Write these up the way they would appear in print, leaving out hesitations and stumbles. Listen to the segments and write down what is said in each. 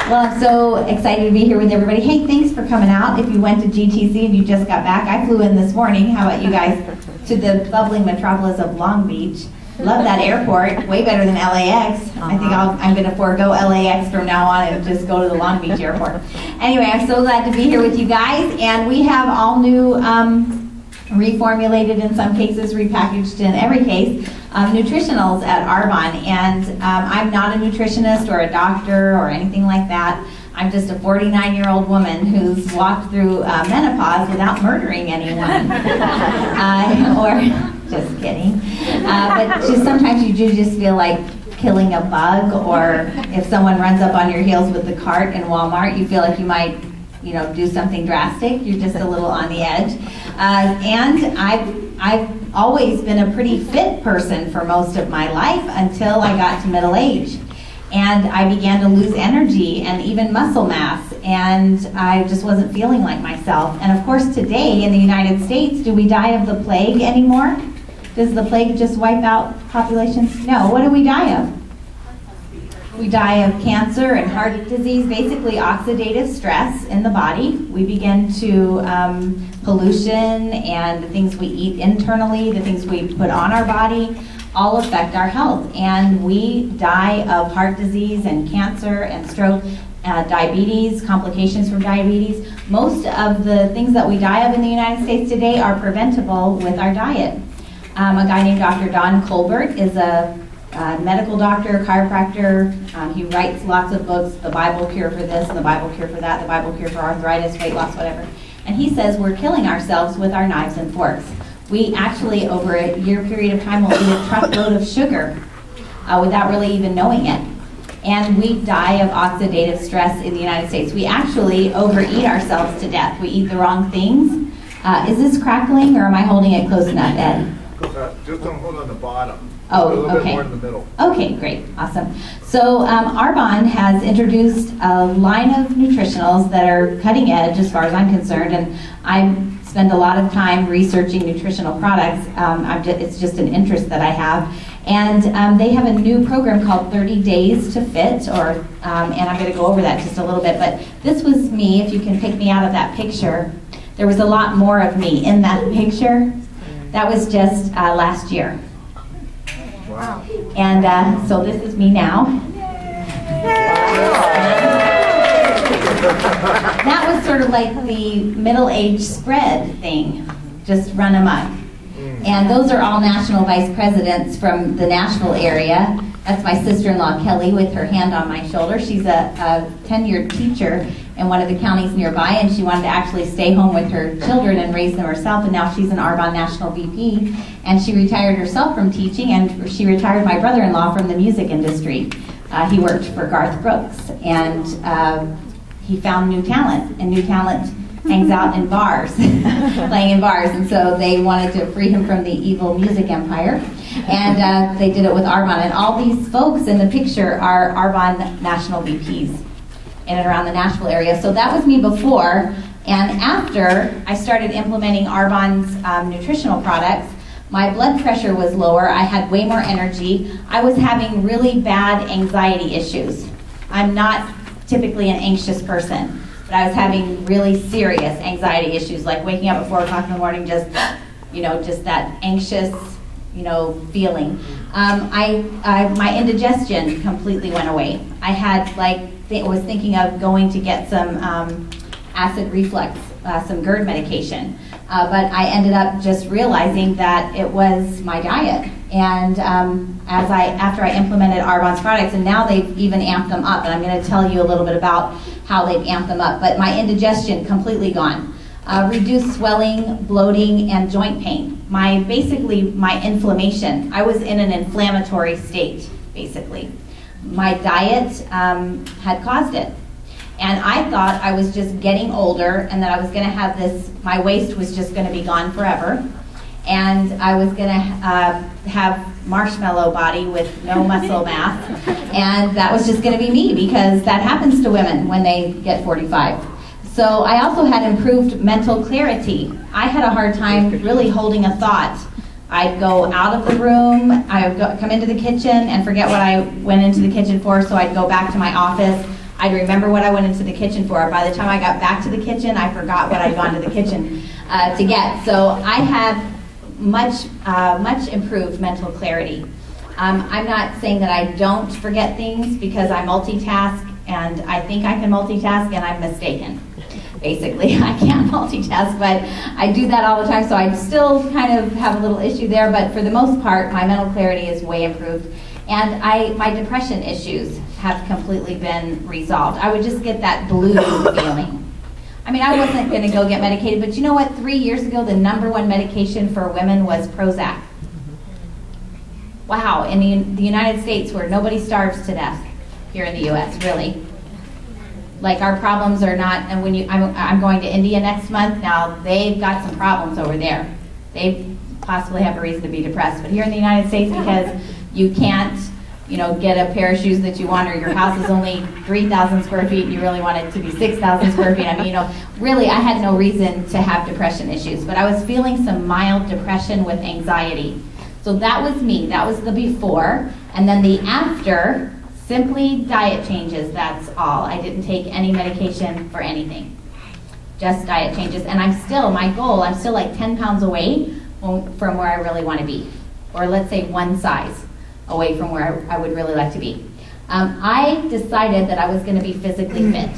Well, I'm so excited to be here with everybody. Hey, thanks for coming out. If you went to GTC and you just got back, I flew in this morning. How about you guys? To the bubbling metropolis of Long Beach. Love that airport. Way better than LAX. I think I'm going to forego LAX from now on and just go to the Long Beach airport. Anyway, I'm so glad to be here with you guys. And we have all new, reformulated in some cases, repackaged in every case, nutritionals at Arbonne. And I'm not a nutritionist or a doctor or anything like that. I'm just a 49-year-old woman who's walked through menopause without murdering anyone. Or just kidding. But just sometimes you do just feel like killing a bug, or if someone runs up on your heels with the cart in Walmart, you feel like you might, do something drastic. You're just a little on the edge. And I've always been a pretty fit person for most of my life until I got to middle age. And I began to lose energy and even muscle mass, and I just wasn't feeling like myself. And of course today in the United States, do we die of the plague anymore? Does the plague just wipe out populations? No. What do we die of? We die of cancer and heart disease, basically oxidative stress in the body. We begin to, pollution and the things we eat internally, the things we put on our body, all affect our health. And we die of heart disease and cancer and stroke, diabetes, complications from diabetes. Most of the things that we die of in the United States today are preventable with our diet. A guy named Dr. Don Colbert is a medical doctor, chiropractor. He writes lots of books, The Bible Cure for this, and The Bible Cure for that, The Bible Cure for arthritis, weight loss, whatever. And he says we're killing ourselves with our knives and forks. We actually, over a year period of time, will eat a truckload of sugar without really even knowing it. And we die of oxidative stress in the United States. We actually overeat ourselves to death. We eat the wrong things. Is this crackling, or am I holding it close enough, Ed? Just don't hold on the bottom. Oh, a little okay. bit more in the middle. Okay, great, awesome. So Arbonne has introduced a line of nutritionals that are cutting edge as far as I'm concerned, and I spend a lot of time researching nutritional products. It's just an interest that I have. And they have a new program called 30 Days to Fit, and I'm going to go over that just a little bit. But this was me, if you can pick me out of that picture. There was a lot more of me in that picture. That was just last year. Wow. And so this is me now. That was sort of like the middle-age spread thing, just run amok. And those are all national vice presidents from the Nashville area. That's my sister-in-law, Kelly, with her hand on my shoulder. She's a tenured teacher in one of the counties nearby, and she wanted to actually stay home with her children and raise them herself, and now she's an Arbonne National VP. And she retired herself from teaching, and she retired my brother-in-law from the music industry. He worked for Garth Brooks, and he found new talent, and new talent hangs out in bars, playing in bars, and so they wanted to free him from the evil music empire, and they did it with Arbonne. And all these folks in the picture are Arbonne National VPs in and around the Nashville area. So that was me before, and after I started implementing Arbonne's nutritional products, my blood pressure was lower, I had way more energy, I was having really bad anxiety issues. I'm not typically an anxious person, but I was having really serious anxiety issues, like waking up at 4 o'clock in the morning, just that anxious, feeling. My indigestion completely went away. I had was thinking of going to get some acid reflux, some GERD medication, but I ended up just realizing that it was my diet. And after I implemented Arbonne's products, and now they've even amped them up, and I'm going to tell you a little bit about how they've amped them up, but my indigestion completely gone. Reduced swelling, bloating, and joint pain. Basically my inflammation. I was in an inflammatory state, basically. My diet had caused it. And I thought I was just getting older and that I was going to have my waist was just going to be gone forever. And I was going to have marshmallow body with no muscle mass. And that was just going to be me, because that happens to women when they get 45. So I also had improved mental clarity. I had a hard time really holding a thought. I'd go out of the room, I would come into the kitchen and forget what I went into the kitchen for, so I'd go back to my office. I'd remember what I went into the kitchen for. By the time I got back to the kitchen, I forgot what I'd gone to the kitchen to get. So I have much improved mental clarity. I'm not saying that I don't forget things, because I multitask, and I think I can multitask, and I'm mistaken. Basically, I can't multitask, but I do that all the time, so I still kind of have a little issue there, but for the most part, my mental clarity is way improved. And my depression issues have completely been resolved. I would just get that blue feeling. I mean, I wasn't going to go get medicated, but you know what? 3 years ago, the #1 medication for women was Prozac. Wow, in the United States, where nobody starves to death, here in the U.S., really. Like, our problems are not, and I'm going to India next month. Now, they've got some problems over there. They possibly have a reason to be depressed. But here in the United States, because you can't, get a pair of shoes that you want, or your house is only 3,000 square feet and you really want it to be 6,000 square feet. I mean, really, I had no reason to have depression issues. But I was feeling some mild depression with anxiety. So that was me. That was the before. And then the after, simply diet changes, that's all. I didn't take any medication for anything. Just diet changes. And I'm still like 10 pounds away from where I really want to be. Or let's say one size away from where I would really like to be. I decided that I was going to be physically fit.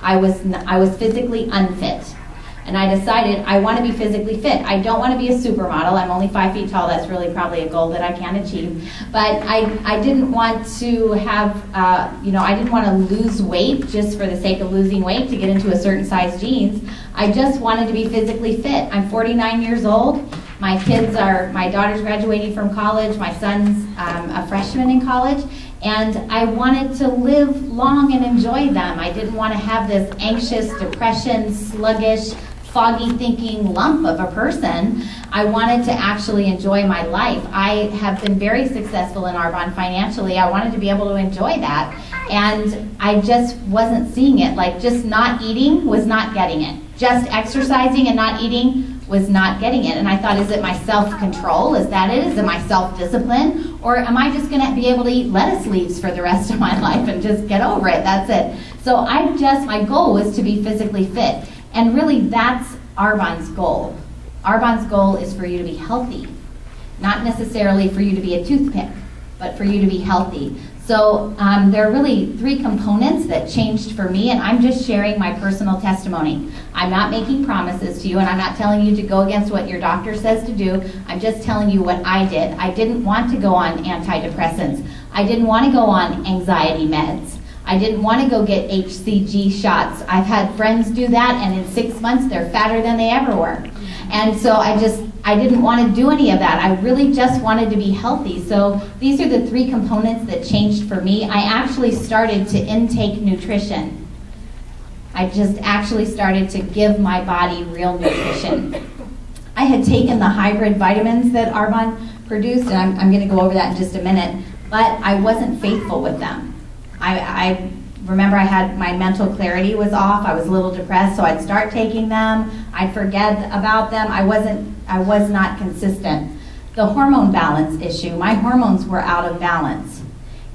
I was physically unfit. And I decided I want to be physically fit. I don't want to be a supermodel. I'm only 5 feet tall. That's really probably a goal that I can achieve. But I didn't want to have, I didn't want to lose weight just for the sake of losing weight to get into a certain size jeans. I just wanted to be physically fit. I'm 49 years old. My daughter's graduating from college. My son's a freshman in college. And I wanted to live long and enjoy them. I didn't want to have this anxious, depression, sluggish, foggy thinking lump of a person. I wanted to actually enjoy my life. I have been very successful in Arbonne financially. I wanted to be able to enjoy that. And I just wasn't seeing it. Like, just not eating was not getting it. Just exercising and not eating was not getting it. And I thought, is it my self-control? Is that it? Is it my self-discipline? Or am I just going to be able to eat lettuce leaves for the rest of my life and just get over it? That's it. So my goal was to be physically fit. And really, that's Arbonne's goal. Arbonne's goal is for you to be healthy. Not necessarily for you to be a toothpick, but for you to be healthy. So there are really 3 components that changed for me, and I'm just sharing my personal testimony. I'm not making promises to you, and I'm not telling you to go against what your doctor says to do. I'm just telling you what I did. I didn't want to go on antidepressants. I didn't want to go on anxiety meds. I didn't want to go get HCG shots. I've had friends do that, and in 6 months, they're fatter than they ever were. And so I didn't want to do any of that. I really just wanted to be healthy. So these are the 3 components that changed for me. I actually started to intake nutrition. I just actually started to give my body real nutrition. I had taken the hybrid vitamins that Arbonne produced, and I'm going to go over that in just a minute, but I wasn't faithful with them. I remember my mental clarity was off. I was a little depressed, so I'd start taking them. I'd forget about them. I was not consistent. The hormone balance issue, my hormones were out of balance.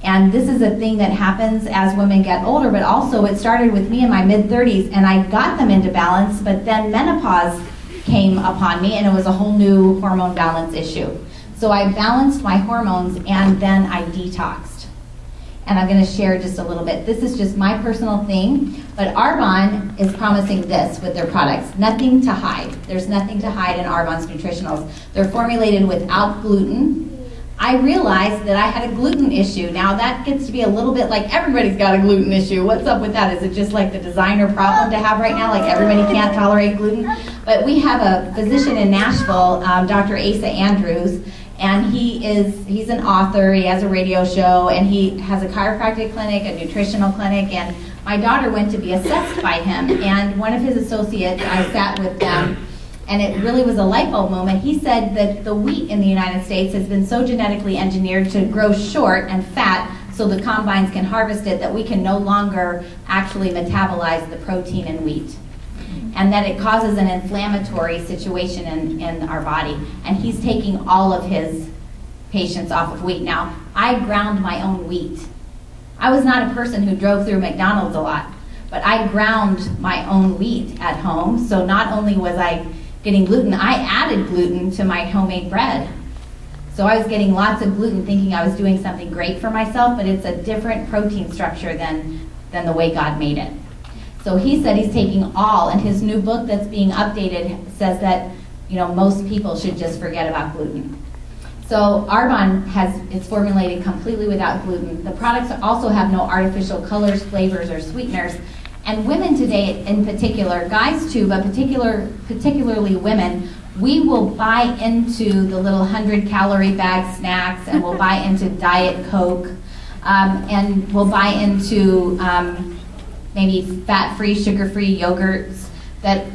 And this is a thing that happens as women get older, but also it started with me in my mid-30s, and I got them into balance, but then menopause came upon me, and it was a whole new hormone balance issue. So I balanced my hormones, and then I detoxed. And I'm going to share just a little bit. This is just my personal thing, but Arbonne is promising this with their products. Nothing to hide. There's nothing to hide in Arbonne's nutritionals. They're formulated without gluten. I realized that I had a gluten issue. Now that gets to be a little bit like everybody's got a gluten issue. What's up with that? Is it just like the designer problem to have right now? Like everybody can't tolerate gluten? But we have a physician in Nashville, Dr. Asa Andrews, and he's an author, he has a radio show, and he has a chiropractic clinic, a nutritional clinic, and my daughter went to be assessed by him, and one of his associates, I sat with them, and it really was a light bulb moment. He said that the wheat in the United States has been so genetically engineered to grow short and fat so the combines can harvest it that we can no longer actually metabolize the protein in wheat. And that it causes an inflammatory situation in our body. And he's taking all of his patients off of wheat. Now, I ground my own wheat. I was not a person who drove through McDonald's a lot, but I ground my own wheat at home. So not only was I getting gluten, I added gluten to my homemade bread. So I was getting lots of gluten thinking I was doing something great for myself, but it's a different protein structure than the way God made it. So he said he's taking all, and his new book that's being updated says that, you know, most people should just forget about gluten. So Arbonne it's formulated completely without gluten. The products also have no artificial colors, flavors, or sweeteners. And women today in particular, guys too, but particularly women, we will buy into the little 100-calorie bag snacks, and we'll buy into Diet Coke, and we'll buy into maybe fat-free, sugar-free yogurts that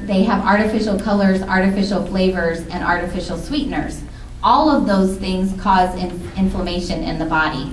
they have artificial colors, artificial flavors, and artificial sweeteners. All of those things cause inflammation in the body.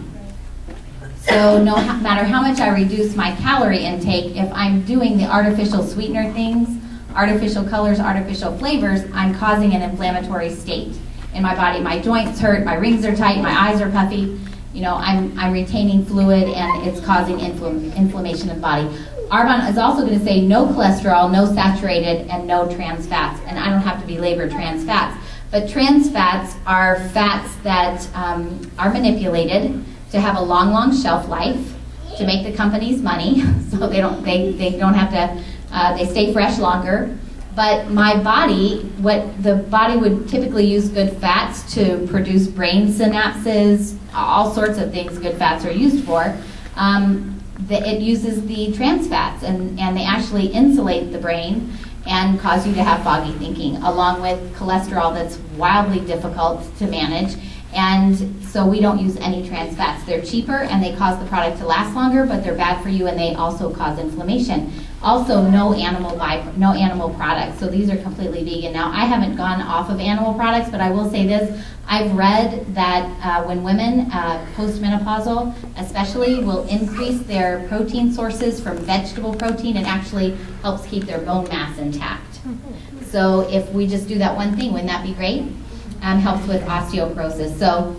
So no matter how much I reduce my calorie intake, if I'm doing the artificial sweetener things, artificial colors, artificial flavors, I'm causing an inflammatory state in my body. My joints hurt, my rings are tight, my eyes are puffy. You know, I'm retaining fluid, and it's causing inflammation in the body. Arbonne is also going to say no cholesterol, no saturated, and no trans fats. And I don't have to belabor trans fats. But trans fats are fats that are manipulated to have a long, long shelf life, to make the companies money, so they don't have to, they stay fresh longer. But my body, the body would typically use good fats to produce brain synapses, all sorts of things good fats are used for. It uses the trans fats, and they actually insulate the brain and cause you to have foggy thinking, along with cholesterol that's wildly difficult to manage. And so we don't use any trans fats. They're cheaper, and they cause the product to last longer, but they're bad for you, and they also cause inflammation. Also, no animal products. So these are completely vegan. Now, I haven't gone off of animal products, but I will say this. I've read that when women, postmenopausal especially, will increase their protein sources from vegetable protein, it actually helps keep their bone mass intact. So if we just do that one thing, wouldn't that be great? Helps with osteoporosis. So